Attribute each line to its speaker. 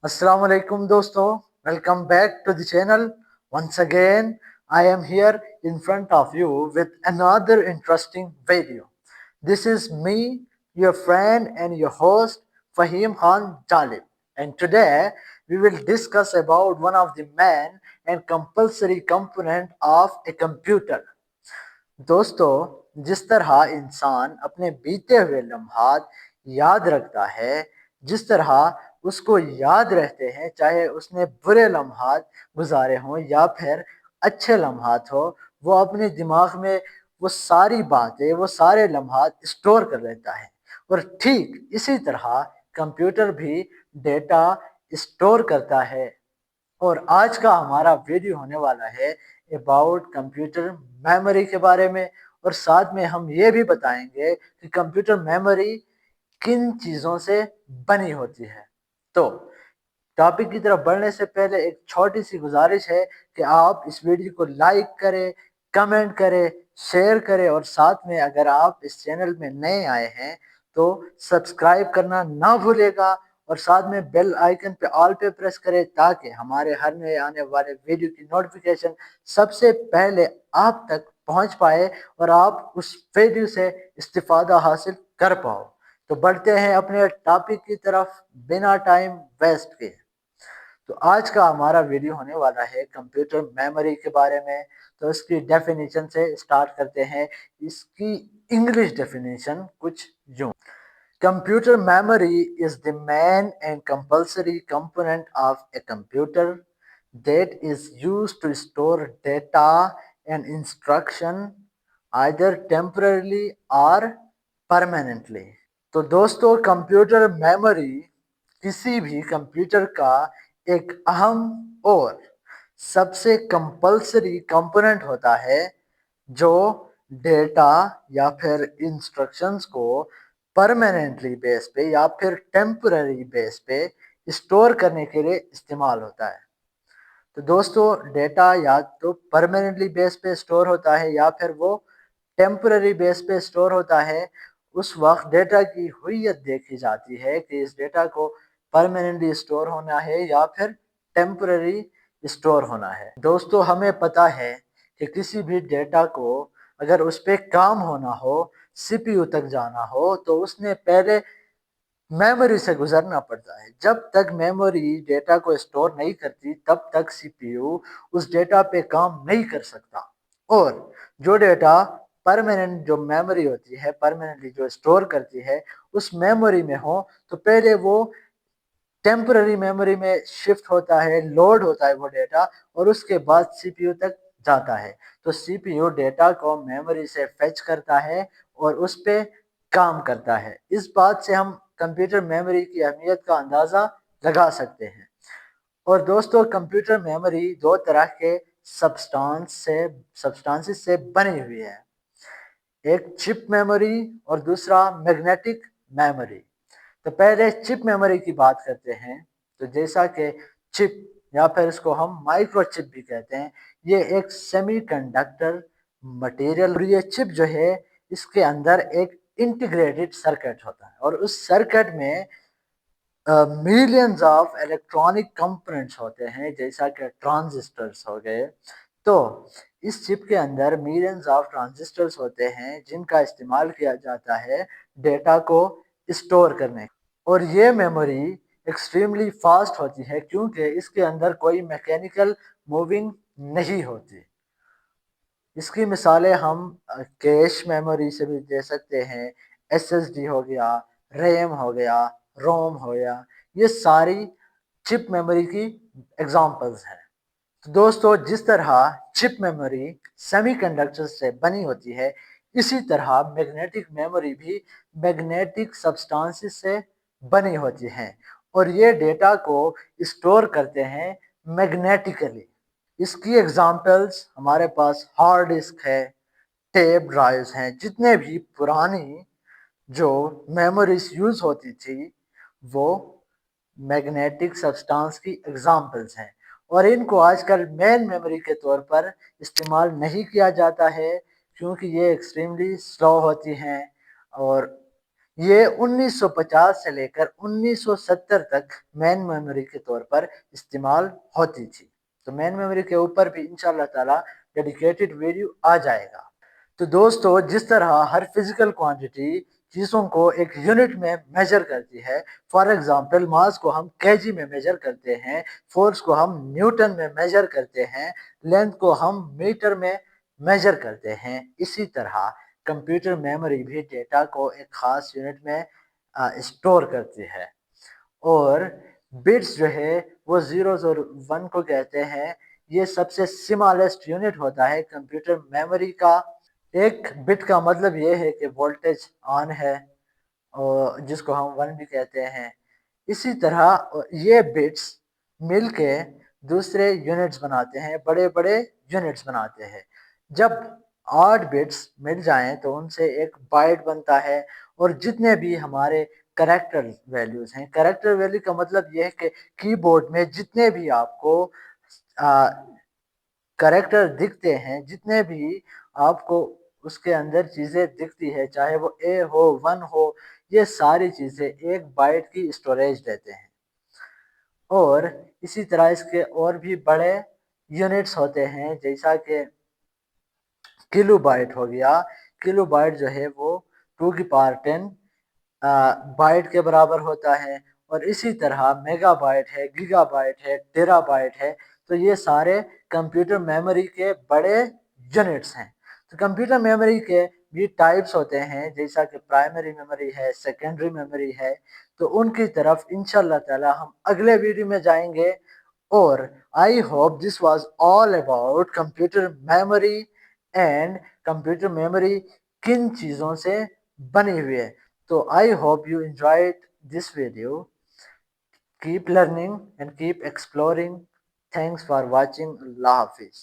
Speaker 1: Assalamu alaikum dosto. Welcome back to the channel. Once again, I am here in front of you with another interesting video. This is me, your friend and your host Fahim Khan Talib. And today we will discuss about one of the main and compulsory component of a computer. दोस्तों, जिस तरह इंसान अपने बीते हुए लम्हात याद रखता है, जिस तरह उसको याद रहते हैं, चाहे उसने बुरे लम्हात गुजारे हों या फिर अच्छे लम्हात हो, वो अपने दिमाग में वो सारी बातें, वो सारे लम्हात स्टोर कर लेता है। और ठीक इसी तरह कंप्यूटर भी डेटा स्टोर करता है। और आज का हमारा वीडियो होने वाला है अबाउट कंप्यूटर मेमोरी के बारे में, और साथ में हम ये भी बताएंगे कि कंप्यूटर मेमोरी किन चीज़ों से बनी होती है। तो टॉपिक की तरफ बढ़ने से पहले एक छोटी सी गुजारिश है कि आप इस वीडियो को लाइक करें, कमेंट करें, शेयर करें, और साथ में अगर आप इस चैनल में नए आए हैं तो सब्सक्राइब करना ना भूलेगा, और साथ में बेल आइकन पे ऑल पे प्रेस करें ताकि हमारे हर नए आने वाले वीडियो की नोटिफिकेशन सबसे पहले आप तक पहुंच पाए और आप उस वीडियो से इस्तिफादा हासिल कर पाओ। तो बढ़ते हैं अपने टॉपिक की तरफ बिना टाइम वेस्ट के। तो आज का हमारा वीडियो होने वाला है कंप्यूटर मेमोरी के बारे में। तो इसकी डेफिनेशन से स्टार्ट करते हैं। इसकी इंग्लिश डेफिनेशन कुछ यूं: computer memory is the main and compulsory component of a computer that is used to store data and instruction either temporarily or permanently। तो दोस्तों, कंप्यूटर मेमोरी किसी भी कंप्यूटर का एक अहम और सबसे कंपल्सरी कंपोनेंट होता है जो डेटा या फिर इंस्ट्रक्शंस को परमानेंटली बेस पे या फिर टेम्पररी बेस पे स्टोर करने के लिए इस्तेमाल होता है। तो दोस्तों, डेटा या तो परमानेंटली बेस पे स्टोर होता है या फिर वो टेम्पररी बेस पे स्टोर होता है। उस वक्त डेटा की हुइयत देखी जाती है कि इस डेटा को परमानेंटली स्टोर होना है या फिर टेम्पररी स्टोर होना है। दोस्तों, हमें पता है कि किसी भी डेटा को अगर उस पर काम होना हो, सीपीयू तक जाना हो, तो उसने पहले मेमोरी से गुजरना पड़ता है। जब तक मेमोरी डेटा को स्टोर नहीं करती तब तक सीपीयू उस डेटा पे काम नहीं कर सकता। और जो डेटा परमानेंट जो मेमोरी होती है, परमानेंटली जो स्टोर करती है, उस मेमोरी में हो तो पहले वो टेम्पररी मेमोरी में शिफ्ट होता है, लोड होता है वो डेटा, और उसके बाद सीपीयू तक जाता है। तो सीपीयू डेटा को मेमोरी से फेच करता है और उस पे काम करता है। इस बात से हम कंप्यूटर मेमोरी की अहमियत का अंदाज़ा लगा सकते हैं। और दोस्तों, कंप्यूटर मेमोरी दो तरह के सब्सटेंसेस से बनी हुई है। एक चिप मेमोरी और दूसरा मैग्नेटिक मेमोरी। तो पहले चिप मेमोरी की बात करते हैं। तो जैसा कि चिप या फिर इसको हम माइक्रोचिप भी कहते हैं, ये एक सेमीकंडक्टर मटेरियल, और ये चिप जो है इसके अंदर एक इंटीग्रेटेड सर्किट होता है, और उस सर्किट में मिलियंस ऑफ इलेक्ट्रॉनिक कंपोनेंट्स होते हैं, जैसा कि ट्रांजिस्टर्स हो गए। तो इस चिप के अंदर मिलियंस ऑफ ट्रांजिस्टर्स होते हैं जिनका इस्तेमाल किया जाता है डेटा को स्टोर करने। और ये मेमोरी एक्सट्रीमली फास्ट होती है क्योंकि इसके अंदर कोई मैकेनिकल मूविंग नहीं होती। इसकी मिसालें हम कैश मेमोरी से भी दे सकते हैं। एसएसडी हो गया, रैम हो गया, रोम हो गया, ये सारी चिप मेमोरी की एग्जांपल्स हैं। तो दोस्तों, जिस तरह चिप मेमोरी सेमीकंडक्टर से बनी होती है, इसी तरह मैग्नेटिक मेमोरी भी मैग्नेटिक सब्सटेंसेस से बनी होती हैं, और ये डेटा को स्टोर करते हैं मैग्नेटिकली। इसकी एग्जांपल्स हमारे पास हार्ड डिस्क है, टेप ड्राइव्स हैं। जितने भी पुरानी जो मेमोरीज यूज होती थी वो मैग्नेटिक सब्सटेंस की एग्जांपल्स हैं, और इनको आजकल मेन मेमोरी के तौर पर इस्तेमाल नहीं किया जाता है क्योंकि ये एक्सट्रीमली स्लो होती हैं, और ये 1950 से लेकर 1970 तक मेन मेमोरी के तौर पर इस्तेमाल होती थी। तो मेन मेमोरी के ऊपर भी इंशाल्लाह ताला डेडिकेटेड वीडियो आ जाएगा। तो दोस्तों, जिस तरह हर फिजिकल क्वांटिटी चीज़ों को एक यूनिट में मेजर करती है, फॉर एग्जांपल मास को हम केजी में मेजर करते हैं, फोर्स को हम न्यूटन में मेजर करते हैं, लेंथ को हम मीटर में मेजर करते हैं, इसी तरह कंप्यूटर मेमोरी भी डेटा को एक खास यूनिट में स्टोर करती है। और बिट्स जो है वो जीरोस और वन को कहते हैं। ये सबसे स्मॉलेस्ट यूनिट होता है कंप्यूटर मेमोरी का। एक बिट का मतलब ये है कि वोल्टेज ऑन है, और जिसको हम वन भी कहते हैं। इसी तरह ये बिट्स मिलके दूसरे यूनिट्स बनाते हैं, बड़े बड़े यूनिट्स बनाते हैं। जब 8 बिट्स मिल जाएं तो उनसे एक बाइट बनता है। और जितने भी हमारे कैरेक्टर वैल्यूज हैं, कैरेक्टर वैल्यू का मतलब यह है कि कीबोर्ड में जितने भी आपको कैरेक्टर दिखते हैं, जितने भी आपको उसके अंदर चीज़ें दिखती है, चाहे वो ए हो, वन हो, ये सारी चीज़ें एक बाइट की स्टोरेज देते हैं। और इसी तरह इसके और भी बड़े यूनिट्स होते हैं, जैसा कि किलो बाइट हो गया। किलो बाइट जो है वो 2 की पावर 10 बाइट के बराबर होता है। और इसी तरह मेगा बाइट है, गीगा बाइट है, टेरा बाइट है। तो ये सारे कंप्यूटर मेमोरी के बड़े यूनिट्स हैं। तो कंप्यूटर मेमोरी के भी टाइप्स होते हैं, जैसा कि प्राइमरी मेमोरी है, सेकेंडरी मेमोरी है। तो उनकी तरफ इंशाल्लाह ताला हम अगले वीडियो में जाएंगे। और I hope this was all about computer memory and computer memory किन चीज़ों से बनी हुई है। So I hope you enjoyed this video. Keep learning and keep exploring. Thanks for watching. Allah Hafiz.